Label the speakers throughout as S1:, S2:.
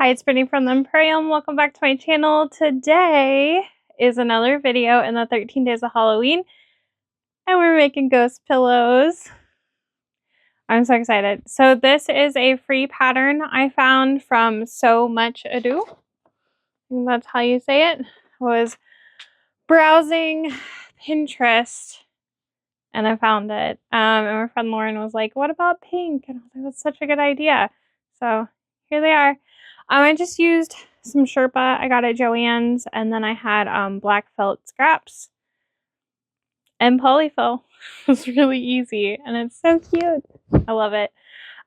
S1: Hi, it's Brittany from the Empurrium. Welcome back to my channel. Today is another video in the 13 days of Halloween, and we're making ghost pillows. I'm so excited. So this is a free pattern I found from So Much Ado. And that's how you say it. I was browsing Pinterest and I found it. And my friend Lauren was like, "What about pink?" And I was like, "That's such a good idea." So here they are. I just used some Sherpa I got at Joann's, and then I had black felt scraps and polyfill. It was really easy, and it's so cute. I love it.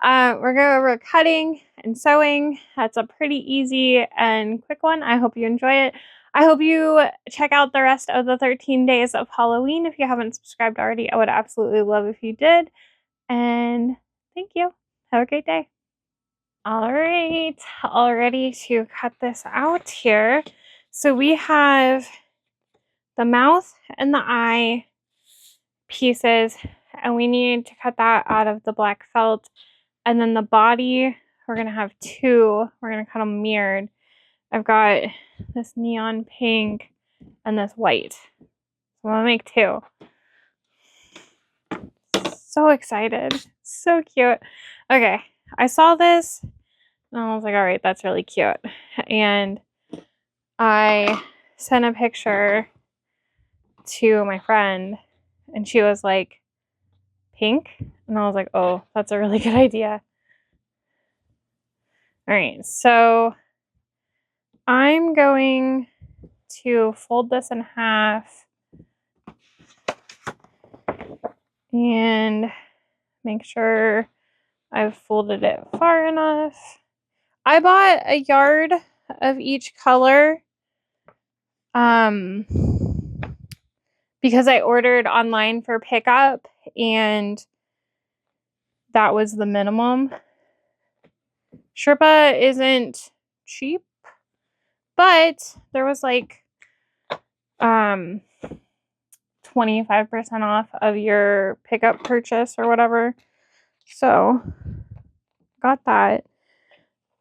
S1: We're going over cutting and sewing. That's a pretty easy and quick one. I hope you enjoy it. I hope you check out the rest of the 13 days of Halloween. If you haven't subscribed already, I would absolutely love if you did. And thank you. Have a great day. All right, all ready to cut this out here. So we have the mouth and the eye pieces, and we need to cut that out of the black felt. And then the body, we're gonna have two. We're gonna cut them mirrored. I've got this neon pink and this white. So I'm gonna make two. So excited, so cute. Okay, I saw this and I was like, all right, that's really cute. And I sent a picture to my friend and she was like, pink? And I was like, oh, that's a really good idea. All right, so I'm going to fold this in half and make sure I've folded it far enough. I bought a yard of each color because I ordered online for pickup and that was the minimum. Sherpa isn't cheap, but there was like 25% off of your pickup purchase or whatever. So got that.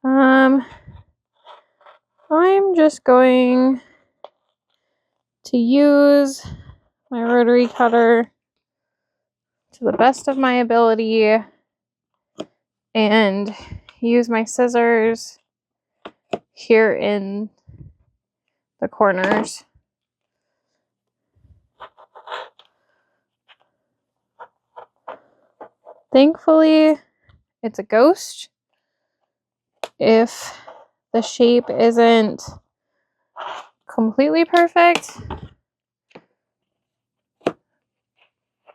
S1: I'm just going to use my rotary cutter to the best of my ability and use my scissors here in the corners. Thankfully, it's a ghost. If the shape isn't completely perfect,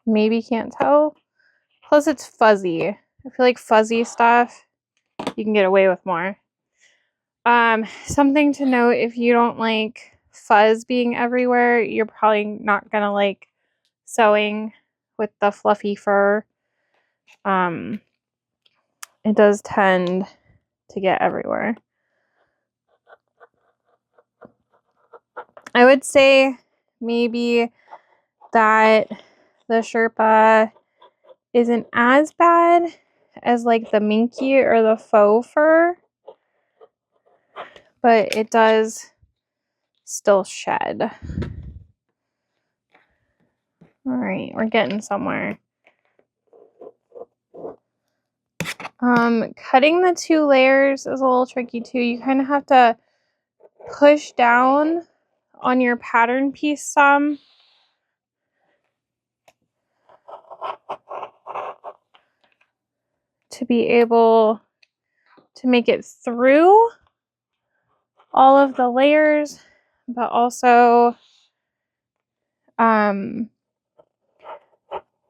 S1: maybe can't tell. Plus, it's fuzzy. I feel like fuzzy stuff you can get away with more. Something to note, if you don't like fuzz being everywhere, you're probably not gonna like sewing with the fluffy fur. It does tend to get everywhere. I would say maybe that the Sherpa isn't as bad as like the minky or the faux fur, but it does still shed. All right, we're getting somewhere. Cutting the two layers is a little tricky too. You kind of have to push down on your pattern piece some. To be able to make it through all of the layers, but also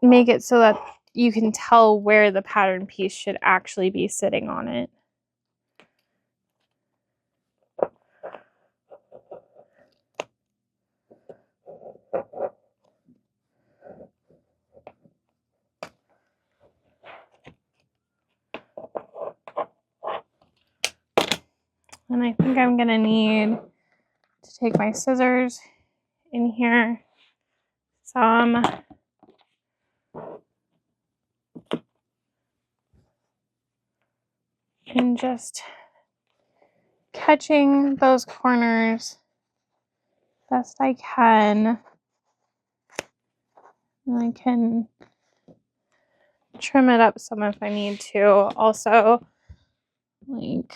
S1: make it so that you can tell where the pattern piece should actually be sitting on it. And I think I'm gonna need to take my scissors in here some. And just touching those corners best I can. And I can trim it up some if I need to. Also, like,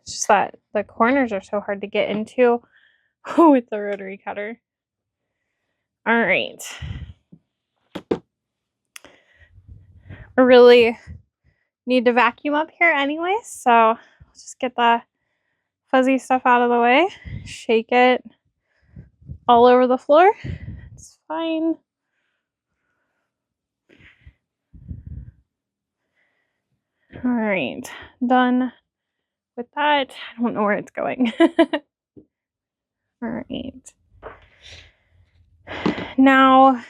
S1: it's just that the corners are so hard to get into with the rotary cutter. All right. I really need to vacuum up here anyway, so I'll just get the fuzzy stuff out of the way. Shake it all over the floor. It's fine. All right, done with that. I don't know where it's going. All right. Now,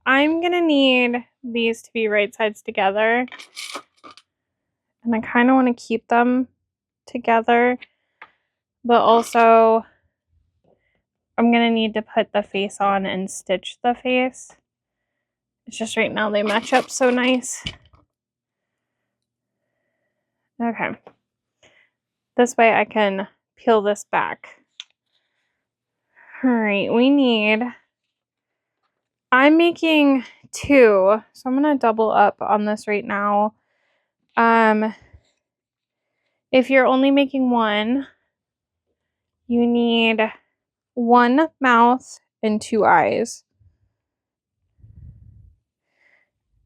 S1: I'm gonna need these to be right sides together. And I kind of want to keep them together, but also I'm gonna need to put the face on and stitch the face. It's just right now they match up so nice. Okay. This way I can peel this back. All right, I'm making 2, so I'm gonna double up on this right now. If you're only making 1, you need 1 mouth and 2 eyes.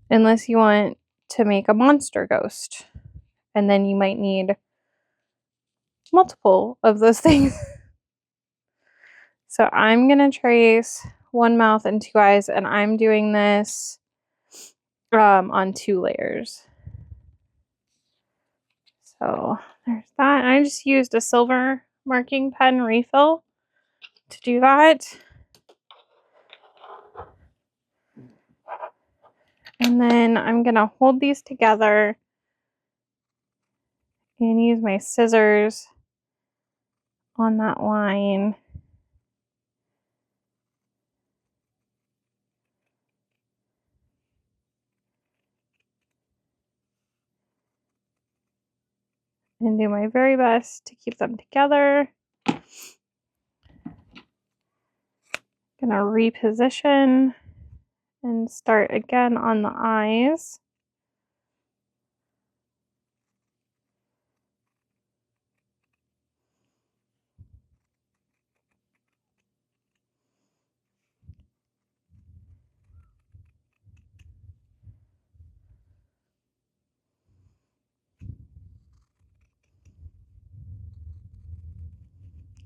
S1: Unless you want to make a monster ghost. And then you might need multiple of those things. So I'm going to trace 1 mouth and 2 eyes, and I'm doing this on 2 layers. So there's that. And I just used a silver marking pen refill to do that. And then I'm going to hold these together and use my scissors on that line. And do my very best to keep them together. Gonna reposition and start again on the eyes.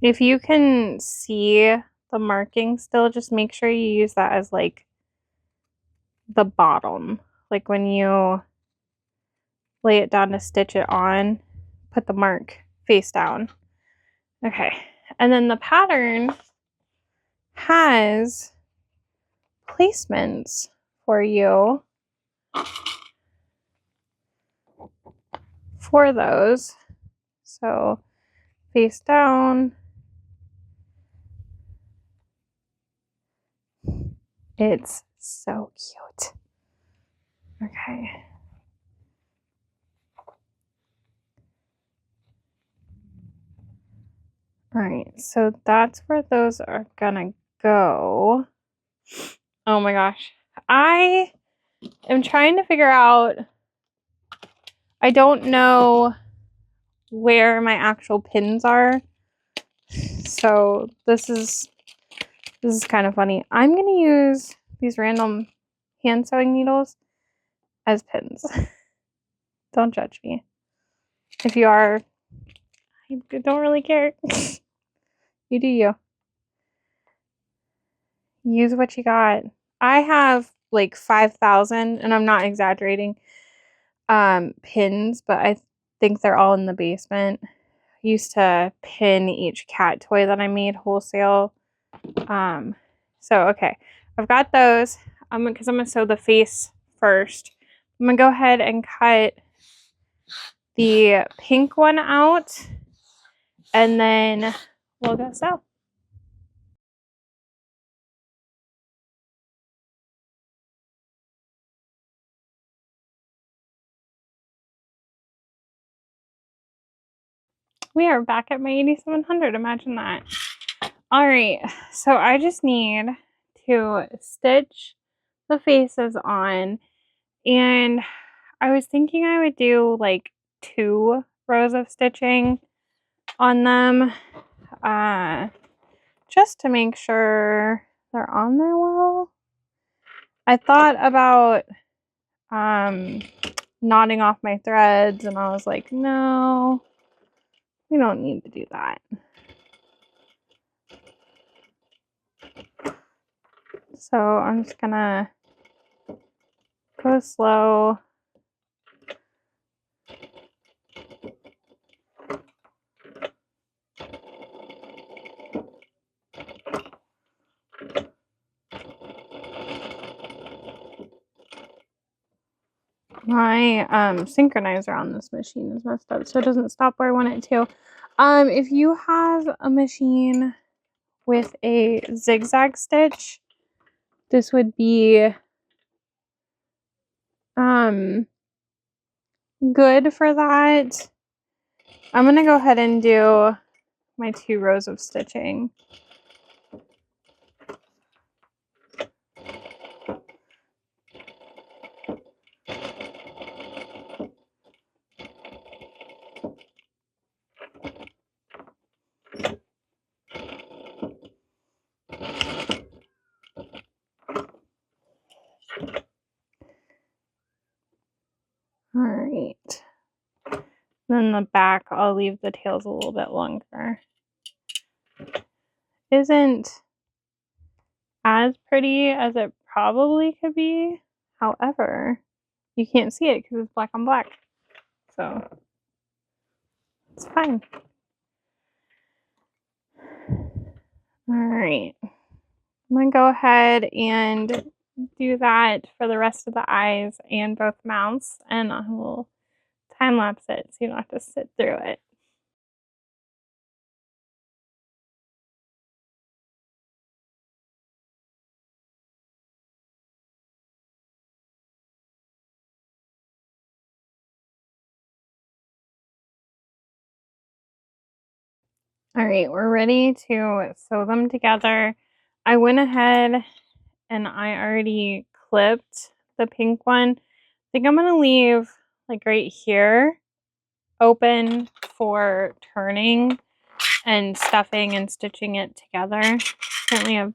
S1: If you can see the marking still, just make sure you use that as like the bottom. Like when you lay it down to stitch it on, put the mark face down. Okay, and then the pattern has placements for you for those. So face down. It's so cute. Okay. All right, so that's where those are gonna go. Oh my gosh. I am trying to figure out, I don't know where my actual pins are. So this is kind of funny. I'm gonna use these random hand sewing needles as pins. Don't judge me. If you are, I don't really care. You do you. Use what you got. I have like 5,000, and I'm not exaggerating, pins, but I think they're all in the basement. I used to pin each cat toy that I made wholesale. So okay, I've got those. Because I'm gonna sew the face first. I'm gonna go ahead and cut the pink one out, and then we'll go sew. We are back at my 8700. Imagine that. All right, so I just need to stitch the faces on, and I was thinking I would do like 2 rows of stitching on them, just to make sure they're on there well. I thought about knotting off my threads, and I was like, no, we don't need to do that. So I'm just gonna go slow. My synchronizer on this machine is messed up, so it doesn't stop where I want it to. If you have a machine with a zigzag stitch, this would be good for that. I'm gonna go ahead and do my 2 rows of stitching. All right. Then the back, I'll leave the tails a little bit longer. Isn't as pretty as it probably could be. However, you can't see it because it's black on black. So it's fine. All right. I'm going to go ahead and do that for the rest of the eyes and both mouths, and I will time lapse it so you don't have to sit through it. All right, we're ready to sew them together. I went ahead and I already clipped the pink one. I think I'm going to leave like right here open for turning and stuffing and stitching it together. Currently have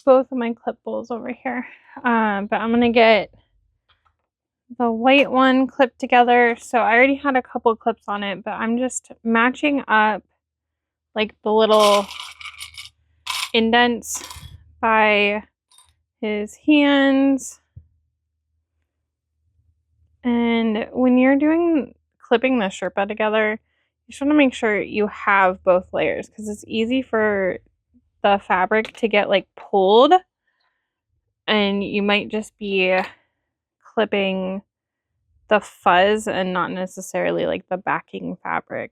S1: both of my clip bowls over here, but I'm going to get the white one clipped together. So I already had a couple clips on it, but I'm just matching up like the little indents by his hands. And when you're clipping the Sherpa together, you just want to make sure you have both layers, because it's easy for the fabric to get like pulled, and you might just be clipping the fuzz and not necessarily like the backing fabric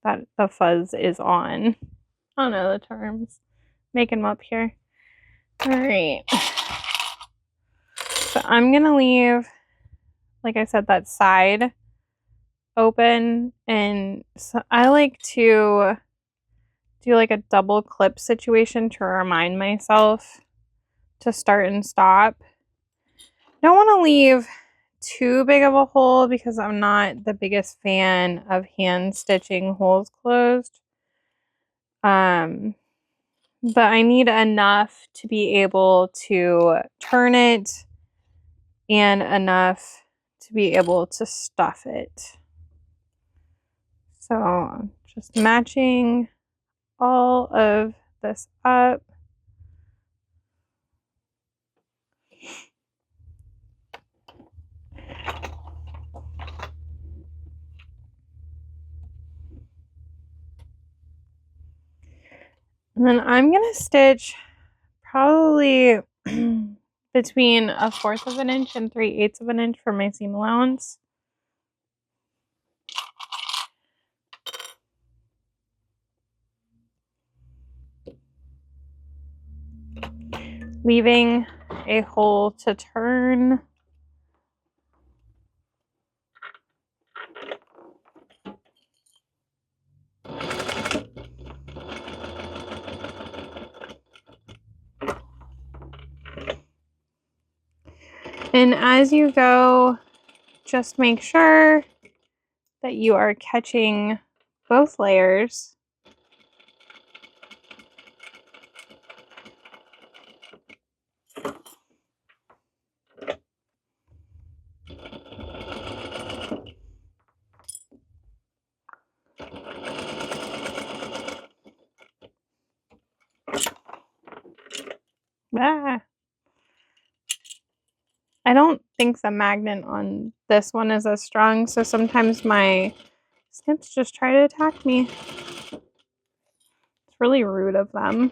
S1: that the fuzz is on. I don't know the terms. Making them up here. All right. So I'm going to leave, like I said, that side open, and so I like to do like a double clip situation to remind myself to start and stop. Don't want to leave too big of a hole because I'm not the biggest fan of hand stitching holes closed. But I need enough to be able to turn it and enough to be able to stuff it. So just matching all of this up. And then I'm going to stitch probably between 1/4 of an inch and 3/8 of an inch for my seam allowance. Leaving a hole to turn. And as you go, just make sure that you are catching both layers. Ah. I don't think the magnet on this one is as strong, so sometimes my snips just try to attack me. It's really rude of them.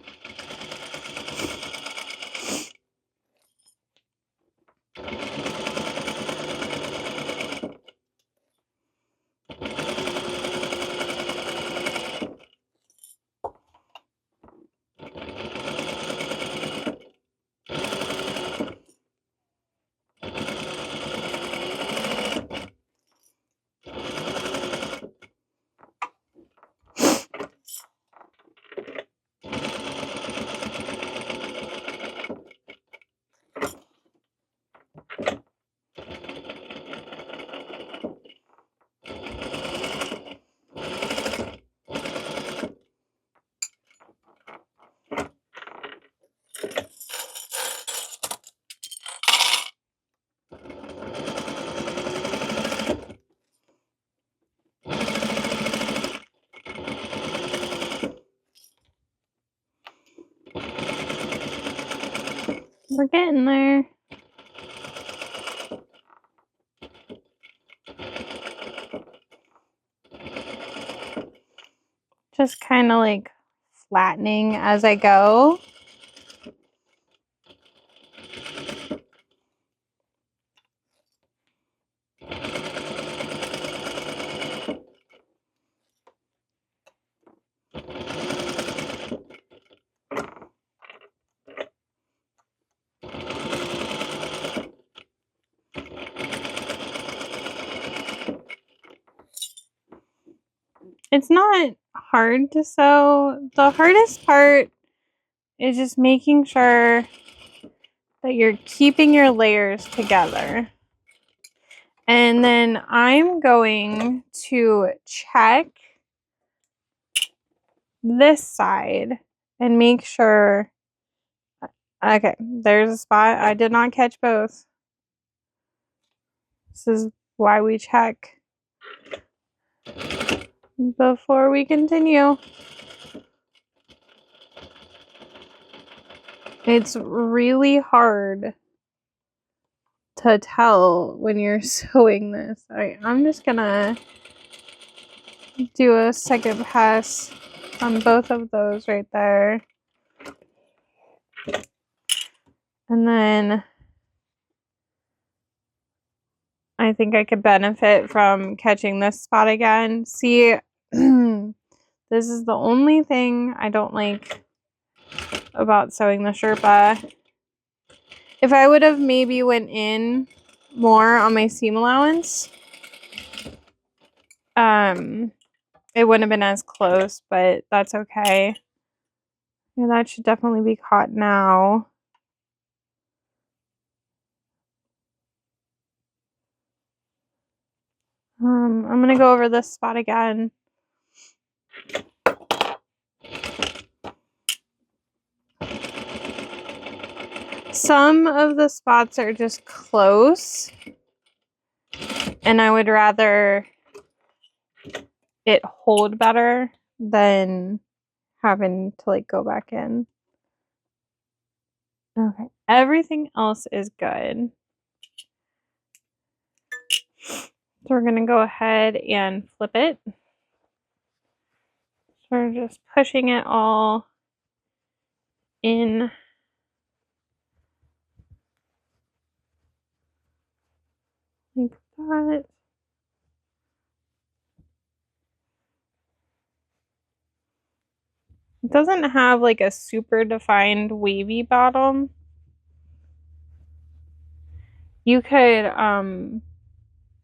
S1: We're getting there. Just kind of like flattening as I go. It's not hard to sew. The hardest part is just making sure that you're keeping your layers together. And then I'm going to check this side and make sure. Okay, there's a spot. I did not catch both. This is why we check before we continue. It's really hard to tell when you're sewing this. I'm just gonna do a second pass on both of those right there. And then I think I could benefit from catching this spot again. See, this is the only thing I don't like about sewing the Sherpa. If I would have maybe went in more on my seam allowance, it wouldn't have been as close, but that's okay. Yeah, that should definitely be caught now. I'm gonna go over this spot again. Some of the spots are just close, and I would rather it hold better than having to like go back in. Okay, everything else is good. So we're gonna go ahead and flip it. So we're just pushing it all in. Like that. It doesn't have like a super defined wavy bottom. You could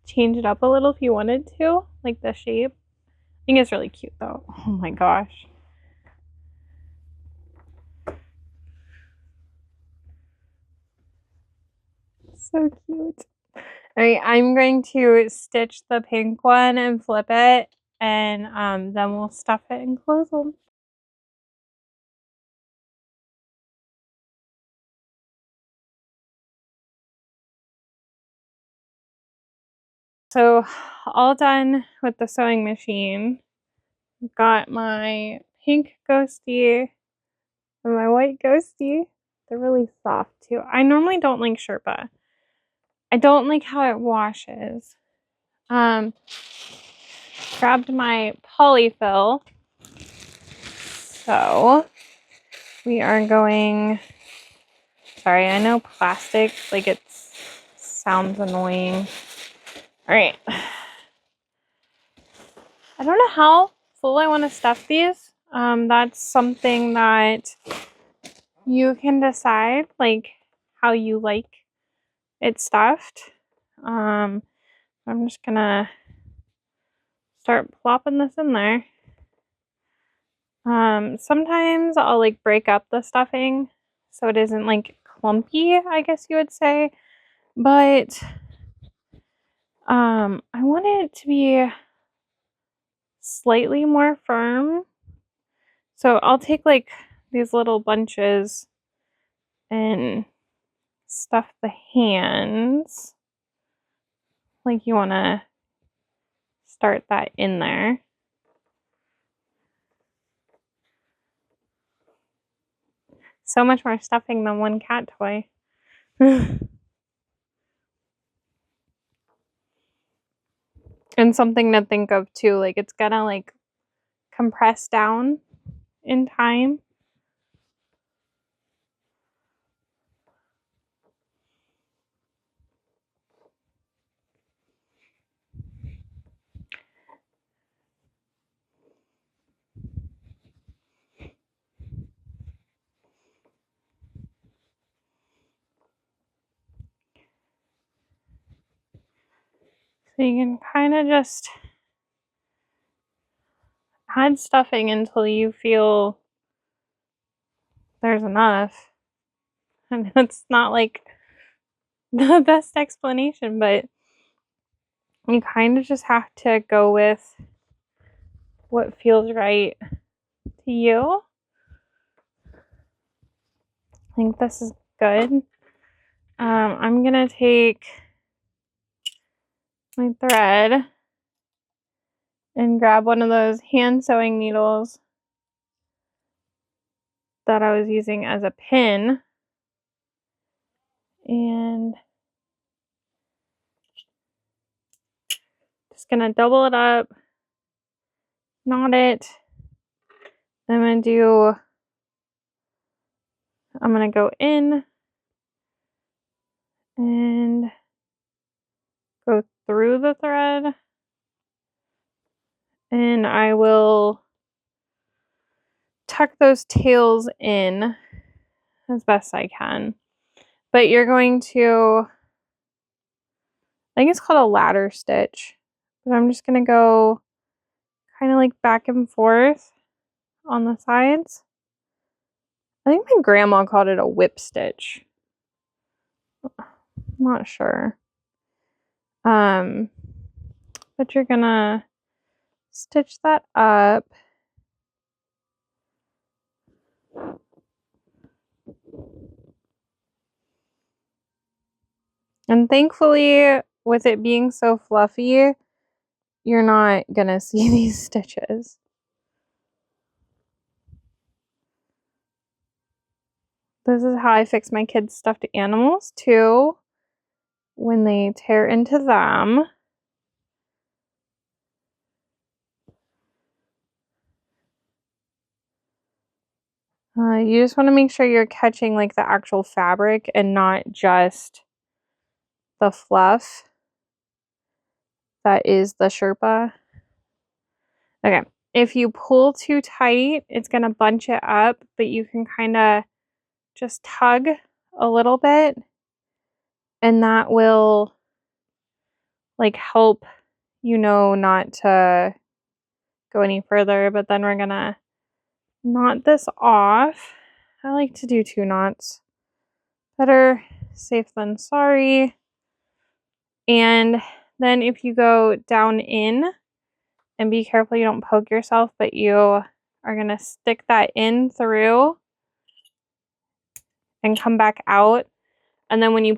S1: change it up a little if you wanted to, like the shape. I think it's really cute though. Oh my gosh. So cute. All right, I'm going to stitch the pink one and flip it, and then we'll stuff it and close them. So all done with the sewing machine. Got my pink ghostie and my white ghostie. They're really soft too. I normally don't like Sherpa. I don't like how it washes. Grabbed my polyfill. So we are going, sorry, I know plastic, like it sounds annoying. All right. I don't know how full I want to stuff these. That's something that you can decide, like how you like it stuffed. I'm just gonna start plopping this in there. Sometimes I'll like break up the stuffing so it isn't like clumpy, I guess you would say, but I want it to be slightly more firm. So I'll take like these little bunches and stuff the hands. Like you want to start that in there. So much more stuffing than one cat toy. And something to think of too, like it's gonna like compress down in time. So you can kind of just add stuffing until you feel there's enough. And it's not like the best explanation, but you kind of just have to go with what feels right to you. I think this is good. I'm gonna take my thread and grab one of those hand sewing needles that I was using as a pin, and just gonna double it up, knot it. I'm gonna go in and go through the thread, and I will tuck those tails in as best I can. But you're going to, I think it's called a ladder stitch, but I'm just gonna go kind of like back and forth on the sides. I think my grandma called it a whip stitch. I'm not sure. But you're gonna stitch that up. And thankfully, with it being so fluffy, you're not gonna see these stitches. This is how I fix my kids' stuffed animals too, when they tear into them. You just want to make sure you're catching like the actual fabric and not just the fluff that is the Sherpa. Okay, if you pull too tight, it's going to bunch it up, but you can kind of just tug a little bit, and that will like help you know not to go any further. But then we're gonna knot this off. I like to do 2 knots. Better safe than sorry. And then if you go down in, and be careful you don't poke yourself, but you are going to stick that in through and come back out. And then when you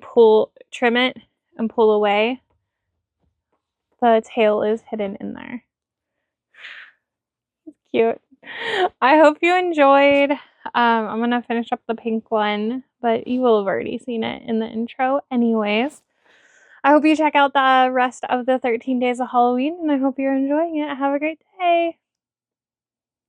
S1: trim it and pull away, the tail is hidden in there. It's cute. I hope you enjoyed. I'm going to finish up the pink one, but you will have already seen it in the intro anyways. I hope you check out the rest of the 13 Days of Halloween, and I hope you're enjoying it. Have a great day.